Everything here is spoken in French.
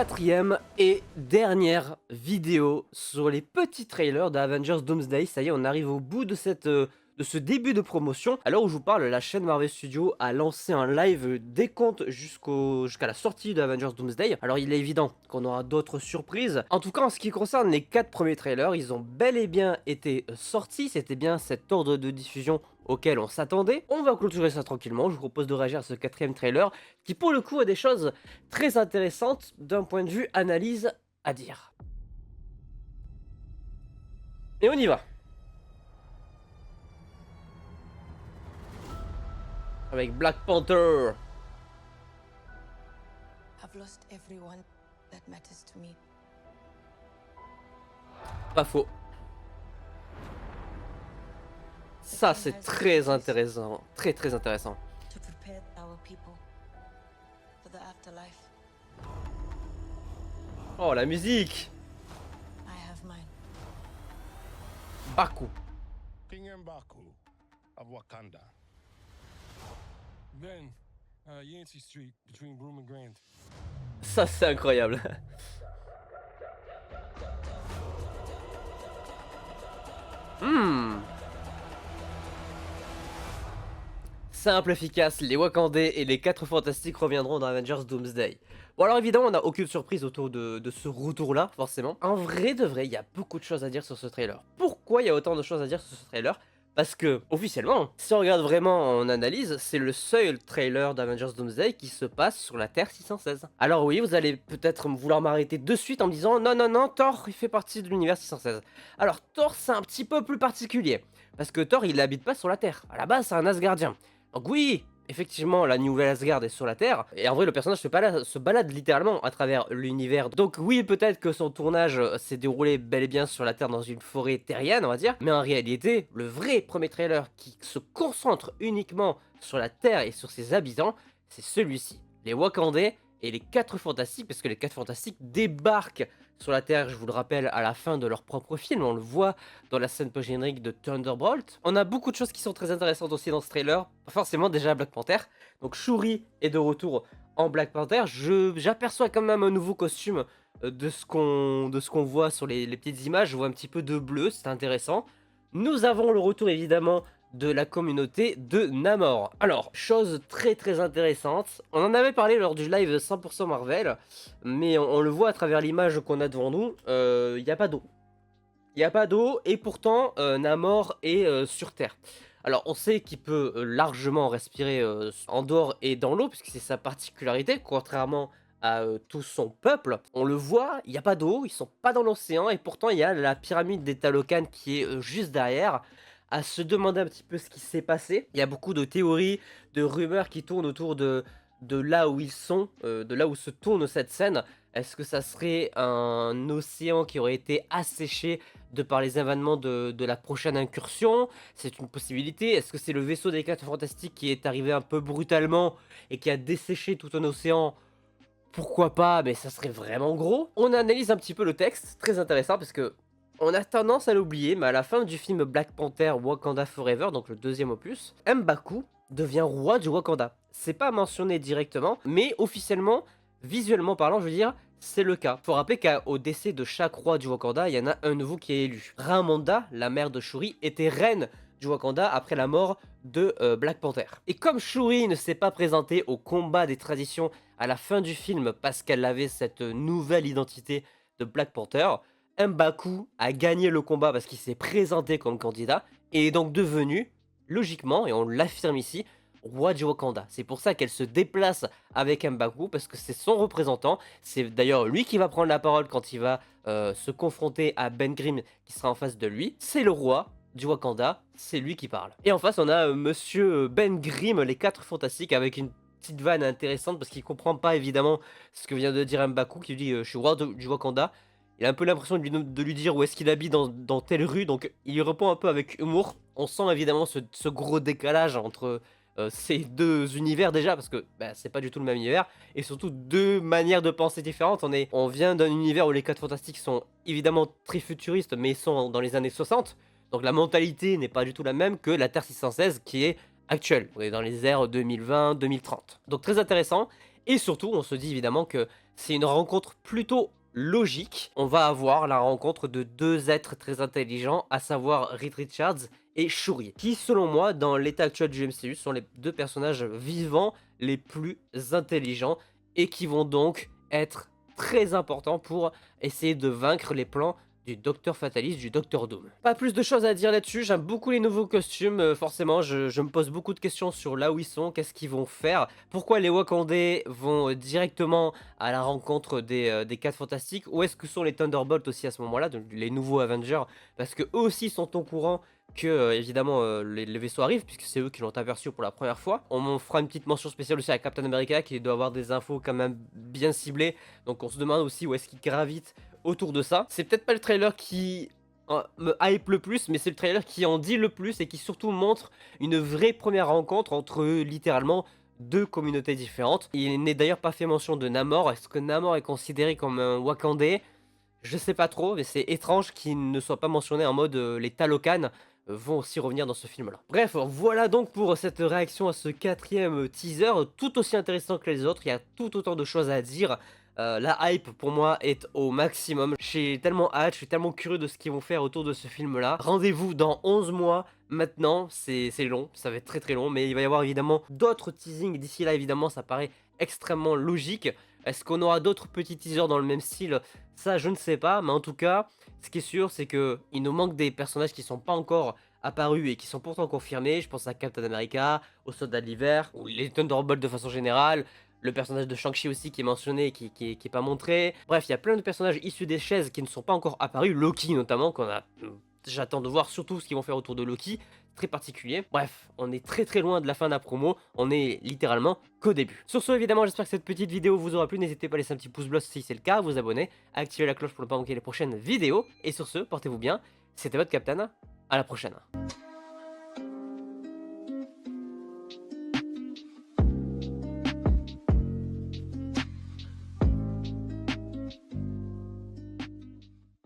quatrième et dernière vidéo sur les petits trailers d'Avengers Doomsday. Ça y est, on arrive au bout de de ce début de promotion. À l'heure où je vous parle, la chaîne Marvel Studios a lancé un live décompte jusqu'à la sortie d'Avengers Doomsday. Alors il est évident qu'on aura d'autres surprises. En tout cas, en ce qui concerne les 4 premiers trailers, ils ont bel et bien été sortis. C'était bien cet ordre de diffusion auquel on s'attendait. On va clôturer ça tranquillement. Je vous propose de réagir à ce quatrième trailer qui pour le coup a des choses très intéressantes d'un point de vue analyse à dire. Et on y va. Avec Black Panther. I've lost everyone that matters to me. Pas faux. Ça c'est très intéressant. Très intéressant. To prepare our people for the afterlife. Oh la musique. I have mine. Baku. King M'Baku of Wakanda. Then, Yancey Street between Broome and Grand. Ça c'est incroyable. Simple, efficace, les Wakandais et les 4 Fantastiques reviendront dans Avengers Doomsday. Bon alors évidemment on n'a aucune surprise autour de ce retour là forcément. En vrai de vrai il y a beaucoup de choses à dire sur ce trailer. Pourquoi il y a autant de choses à dire sur ce trailer? Parce que, officiellement, si on regarde vraiment en analyse, c'est le seul trailer d'Avengers Doomsday qui se passe sur la Terre 616. Alors oui, vous allez peut-être vouloir m'arrêter de suite en me disant non, Thor, il fait partie de l'univers 616. Alors Thor, c'est un petit peu plus particulier. Parce que Thor, il n'habite pas sur la Terre. À la base, c'est un Asgardien. Donc oui, effectivement, la nouvelle Asgard est sur la Terre, et en vrai, le personnage se balade littéralement à travers l'univers. Donc oui, peut-être que son tournage s'est déroulé bel et bien sur la Terre dans une forêt terrienne, on va dire, mais en réalité, le vrai premier trailer qui se concentre uniquement sur la Terre et sur ses habitants, c'est celui-ci. Les Wakandais et les 4 Fantastiques, parce que les 4 Fantastiques débarquent sur la Terre, je vous le rappelle, à la fin de leur propre film. On le voit dans la scène post-générique de Thunderbolt. On a beaucoup de choses qui sont très intéressantes aussi dans ce trailer. Forcément, déjà Black Panther. Donc Shuri est de retour en Black Panther. J'aperçois quand même un nouveau costume de ce qu'on voit sur les petites images. Je vois un petit peu de bleu, c'est intéressant. Nous avons le retour évidemment de la communauté de Namor. Alors, chose très intéressante, on en avait parlé lors du live 100% Marvel, mais on le voit à travers l'image qu'on a devant nous, il n'y a pas d'eau. Il n'y a pas d'eau, et pourtant Namor est sur Terre. Alors, on sait qu'il peut largement respirer en dehors et dans l'eau, puisque c'est sa particularité, contrairement à tout son peuple. On le voit, il n'y a pas d'eau, ils sont pas dans l'océan, et pourtant il y a la pyramide des Talocan qui est juste derrière, à se demander un petit peu ce qui s'est passé. Il y a beaucoup de théories, de rumeurs qui tournent autour de là où ils sont, de là où se tourne cette scène. Est-ce que ça serait un océan qui aurait été asséché de par les événements de la prochaine incursion? C'est une possibilité. Est-ce que c'est le vaisseau des 4 Fantastiques qui est arrivé un peu brutalement et qui a desséché tout un océan? Pourquoi pas, mais ça serait vraiment gros. On analyse un petit peu le texte, très intéressant parce que on a tendance à l'oublier, mais à la fin du film Black Panther Wakanda Forever, donc le deuxième opus, M'Baku devient roi du Wakanda. C'est pas mentionné directement, mais officiellement, visuellement parlant, je veux dire, c'est le cas. Faut rappeler qu'au décès de chaque roi du Wakanda, il y en a un nouveau qui est élu. Ramonda, la mère de Shuri, était reine du Wakanda après la mort de Black Panther. Et comme Shuri ne s'est pas présentée au combat des traditions à la fin du film parce qu'elle avait cette nouvelle identité de Black Panther, M'Baku a gagné le combat parce qu'il s'est présenté comme candidat et est donc devenu, logiquement, et on l'affirme ici, roi du Wakanda. C'est pour ça qu'elle se déplace avec M'Baku parce que c'est son représentant. C'est d'ailleurs lui qui va prendre la parole quand il va se confronter à Ben Grimm qui sera en face de lui. C'est le roi du Wakanda, c'est lui qui parle. Et en face, on a monsieur Ben Grimm, les 4 Fantastiques, avec une petite vanne intéressante parce qu'il comprend pas évidemment ce que vient de dire M'Baku qui dit je suis roi du Wakanda. Il a un peu l'impression de lui dire où est-ce qu'il habite dans telle rue, donc il répond un peu avec humour. On sent évidemment ce gros décalage entre ces deux univers déjà, parce que bah, c'est pas du tout le même univers, et surtout deux manières de penser différentes. On vient d'un univers où les 4 Fantastiques sont évidemment très futuristes, mais sont dans les années 60, donc la mentalité n'est pas du tout la même que la Terre 616 qui est actuelle. On est dans les ères 2020-2030. Donc très intéressant, et surtout on se dit évidemment que c'est une rencontre plutôt logique. On va avoir la rencontre de deux êtres très intelligents, à savoir Reed Richards et Shuri, qui selon moi, dans l'état actuel du MCU, sont les deux personnages vivants les plus intelligents et qui vont donc être très importants pour essayer de vaincre les plans du Docteur Fataliste, du Docteur Doom. Pas plus de choses à dire là-dessus, j'aime beaucoup les nouveaux costumes, forcément je me pose beaucoup de questions sur là où ils sont, qu'est-ce qu'ils vont faire, pourquoi les Wakandais vont directement à la rencontre des 4 Fantastiques, où est-ce que sont les Thunderbolts aussi à ce moment-là, les nouveaux Avengers, parce que eux aussi sont au courant que évidemment les vaisseaux arrivent, puisque c'est eux qui l'ont aperçu pour la première fois. On fera une petite mention spéciale aussi à Captain America, qui doit avoir des infos quand même bien ciblées, donc on se demande aussi où est-ce qu'il gravite autour de ça. C'est peut-être pas le trailer qui me hype le plus, mais c'est le trailer qui en dit le plus et qui surtout montre une vraie première rencontre entre littéralement deux communautés différentes. Il n'est d'ailleurs pas fait mention de Namor. Est-ce que Namor est considéré comme un Wakandais? Je sais pas trop, mais c'est étrange qu'il ne soit pas mentionné en mode les Talokan vont aussi revenir dans ce film-là. Bref, voilà donc pour cette réaction à ce 4e teaser, tout aussi intéressant que les autres, il y a tout autant de choses à dire. La hype pour moi est au maximum, j'ai tellement hâte, je suis tellement curieux de ce qu'ils vont faire autour de ce film-là. Rendez-vous dans 11 mois, maintenant, c'est long, ça va être très très long, mais il va y avoir évidemment d'autres teasings d'ici là, évidemment, ça paraît extrêmement logique. Est-ce qu'on aura d'autres petits teasers dans le même style? Ça, je ne sais pas, mais en tout cas, ce qui est sûr, c'est que il nous manque des personnages qui sont pas encore apparus et qui sont pourtant confirmés. Je pense à Captain America, au Soldat de l'Hiver, ou les Thunderbolts de façon générale, le personnage de Shang-Chi aussi qui est mentionné et qui est pas montré. Bref, il y a plein de personnages issus des chaises qui ne sont pas encore apparus, Loki notamment, qu'on a... J'attends de voir surtout ce qu'ils vont faire autour de Loki, très particulier. Bref, on est très très loin de la fin de la promo, on est littéralement qu'au début. Sur ce, évidemment, j'espère que cette petite vidéo vous aura plu, n'hésitez pas à laisser un petit pouce bleu si c'est le cas, à vous abonner, à activer la cloche pour ne pas manquer les prochaines vidéos, et sur ce, portez-vous bien, c'était votre Captain, à la prochaine.